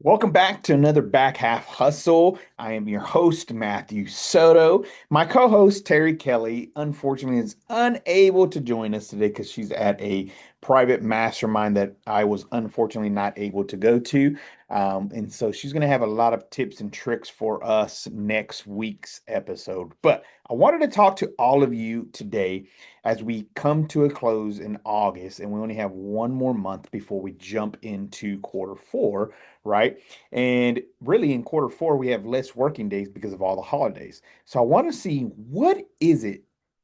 Welcome back to another Back Half Hustle. I am your host, Matthew Soto. My co-host, Terry Kelly, unfortunately is unable to join us today because she's at a private mastermind that I was unfortunately not able to go to. And so she's going to have a lot of tips and tricks for us next week's episode. But I wanted to talk to all of you today as we come to a close in August, and we only have one more month before we jump into quarter 4, right? And really, in quarter 4, we have less working days because of all the holidays. So I want to see, what is it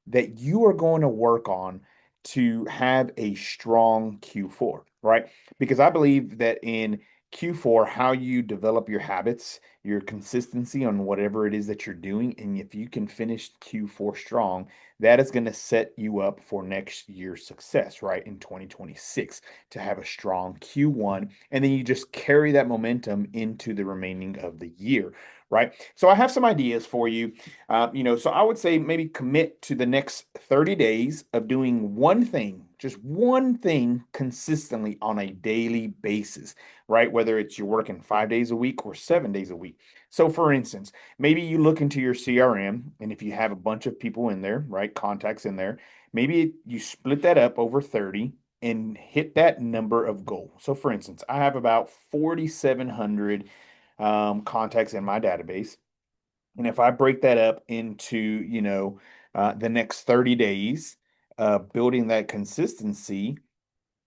that you are going to work on to have a strong Q4, right? Because I believe that in Q4, how you develop your habits, your consistency on whatever it is that you're doing, and if you can finish Q4 strong, that is going to set you up for next year's success, right? In 2026, to have a strong Q1, and then you just carry that momentum into the remaining of the year, right? So I have some ideas for you. So I would say maybe commit to the next 30 days of doing one thing, just one thing consistently on a daily basis, right? Whether it's you're working 5 days a week or 7 days a week. So for instance, maybe you look into your CRM, and if you have a bunch of people in there, right, contacts in there, maybe you split that up over 30 and hit that number of goal. So for instance, I have about 4,700 contacts in my database. And if I break that up into, the next 30 days, building that consistency,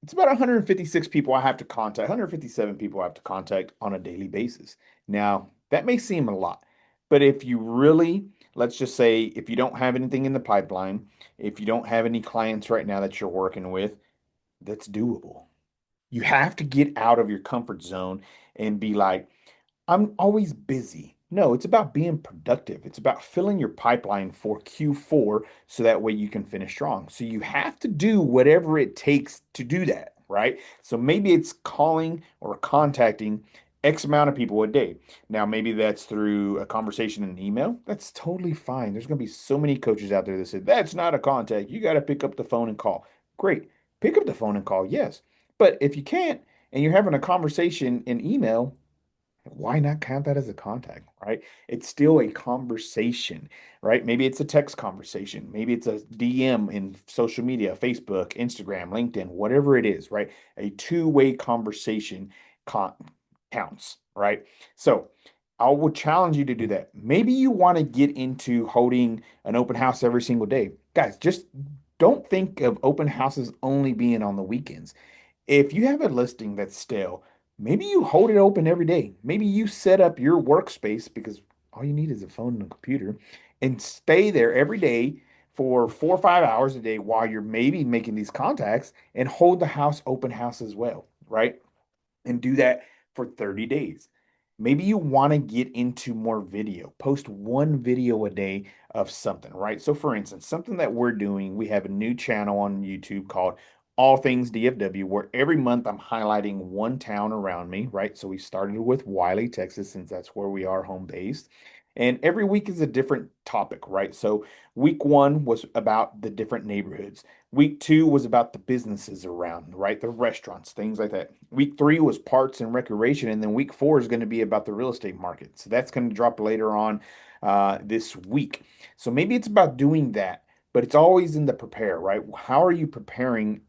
it's about 156 people I have to contact, 157 people I have to contact on a daily basis. Now, that may seem a lot, but if you really, let's just say, if you don't have anything in the pipeline, if you don't have any clients right now that you're working with, that's doable. You have to get out of your comfort zone and be like, I'm always busy. No, it's about being productive. It's about filling your pipeline for Q4 so that way you can finish strong. So you have to do whatever it takes to do that, right? So maybe it's calling or contacting X amount of people a day. Now, maybe that's through a conversation in an email. That's totally fine. There's going to be so many coaches out there that say, that's not a contact. You got to pick up the phone and call. Great. Pick up the phone and call, yes. But if you can't and you're having a conversation in email, why not count that as a contact, right? It's still a conversation, right? Maybe it's a text conversation. Maybe it's a DM in social media, Facebook, Instagram, LinkedIn, whatever it is, right? A two-way conversation con counts, right? So I will challenge you to do that. Maybe you want to get into holding an open house every single day. Guys, just don't think of open houses only being on the weekends. If you have a listing that's stale, maybe you hold it open every day. Maybe you set up your workspace, because all you need is a phone and a computer, and stay there every day for 4 or 5 hours a day while you're maybe making these contacts, and hold the house open house as well, right? And do that for 30 days. Maybe you want to get into more video. Post one video a day of something, right? So, for instance, something that we're doing, we have a new channel on YouTube called All Things DFW, where every month I'm highlighting one town around me, right? So, we started with Wylie, Texas, since that's where we are home based. And every week is a different topic, right? So, week 1 was about the different neighborhoods. Week 2 was about the businesses around, right? The restaurants, things like that. Week 3 was parts and recreation. And then week 4 is going to be about the real estate market. So that's going to drop later on this week. So maybe it's about doing that, but it's always in the prepare, right? How are you preparing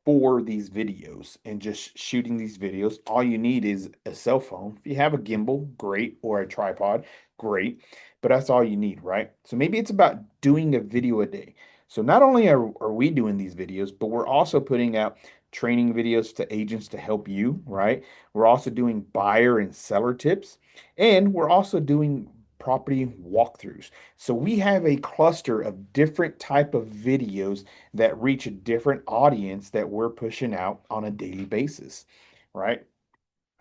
for these videos and just shooting these videos? All you need is a cell phone. If you have a gimbal, great, or a tripod, great, but that's all you need, right? So maybe it's about doing a video a day. So not only are we doing these videos, but we're also putting out training videos to agents to help you, right? We're also doing buyer and seller tips, and we're also doing property walkthroughs. So we have a cluster of different type of videos that reach a different audience that we're pushing out on a daily basis, right?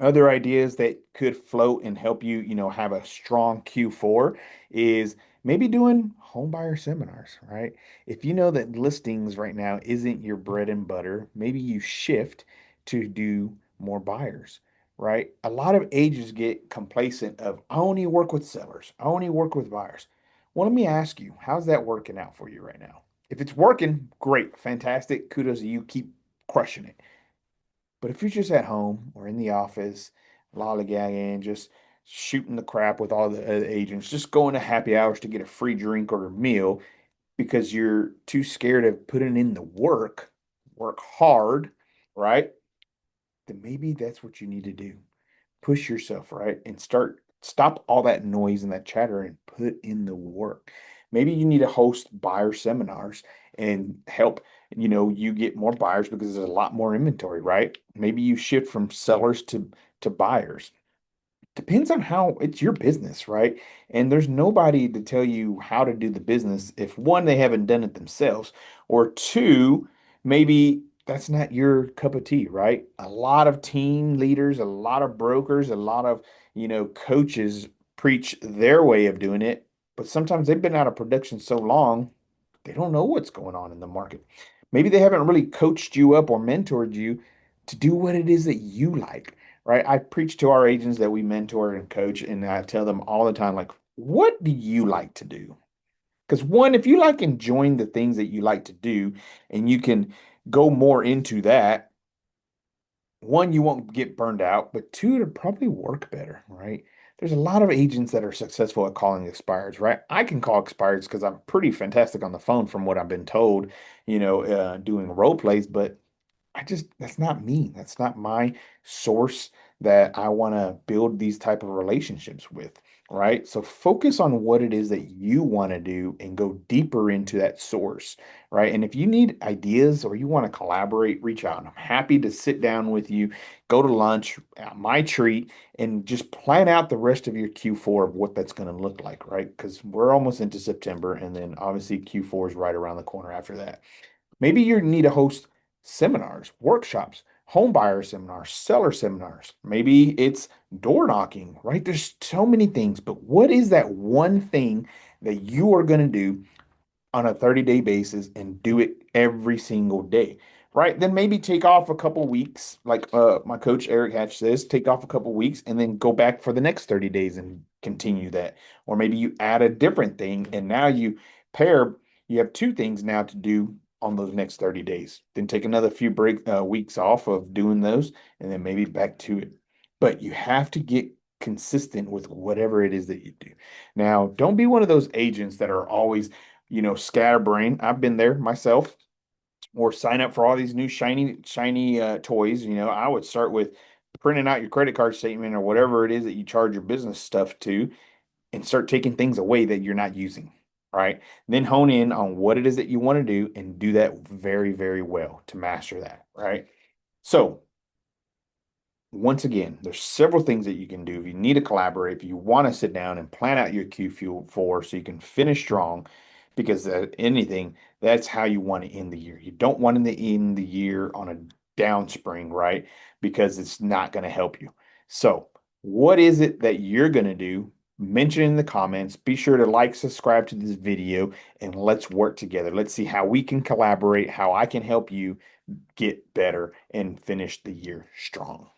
Other ideas that could float and help you, have a strong Q4 is maybe doing home buyer seminars, right? If you know that listings right now isn't your bread and butter, maybe you shift to do more buyers, right? A lot of agents get complacent of, I only work with sellers, I only work with buyers. Well, let me ask you, how's that working out for you right now? If it's working, great, fantastic, kudos to you, keep crushing it. But if you're just at home or in the office lollygagging, just shooting the crap with all the other agents, just going to happy hours to get a free drink or a meal because you're too scared of putting in the work hard, right? Then maybe that's what you need to do. Push yourself, right? And stop all that noise and that chatter and put in the work. Maybe you need to host buyer seminars and help, you get more buyers because there's a lot more inventory, right? Maybe you shift from sellers to buyers. Depends on how it's your business, right? And there's nobody to tell you how to do the business if one, they haven't done it themselves, or two, maybe that's not your cup of tea, right? A lot of team leaders, a lot of brokers, a lot of, coaches preach their way of doing it, but sometimes they've been out of production so long, they don't know what's going on in the market. Maybe they haven't really coached you up or mentored you to do what it is that you like, right? I preach to our agents that we mentor and coach, and I tell them all the time, like, what do you like to do? Because one, if you like enjoying the things that you like to do and you can go more into that, one, you won't get burned out, but two, it'll probably work better, right? There's a lot of agents that are successful at calling expireds, right? I can call expireds because I'm pretty fantastic on the phone from what I've been told, doing role plays, but that's not me. That's not my source that I want to build these type of relationships with, right? So focus on what it is that you want to do and go deeper into that source, right? And if you need ideas or you want to collaborate, reach out. I'm happy to sit down with you, go to lunch, my treat, and just plan out the rest of your Q4 of what that's going to look like, right? Because we're almost into September, and then obviously Q4 is right around the corner after that. Maybe you need to host seminars, workshops, home buyer seminars, seller seminars. Maybe it's door knocking, right? There's so many things, but what is that one thing that you are going to do on a 30-day basis and do it every single day, right? Then maybe take off a couple weeks, like my coach Eric Hatch says, take off a couple weeks and then go back for the next 30 days and continue that. Or maybe you add a different thing and now pair, you have two things now to do on those next 30 days. Then take another few weeks off of doing those and then maybe back to it. But you have to get consistent with whatever it is that you do. Now, don't be one of those agents that are always scatterbrain. I've been there myself, or sign up for all these new shiny toys. I would start with printing out your credit card statement or whatever it is that you charge your business stuff to, and start taking things away that you're not using. Right. Then hone in on what it is that you want to do and do that very, very well to master that. Right. So once again, there's several things that you can do. If you need to collaborate, if you want to sit down and plan out your Q4 so you can finish strong, because anything, that's how you want to end the year. You don't want to end the year on a downspring, right? Because it's not going to help you. So, what is it that you're going to do? Mention in the comments. Be sure to like, subscribe to this video, and let's work together. Let's see how we can collaborate, how I can help you get better and finish the year strong.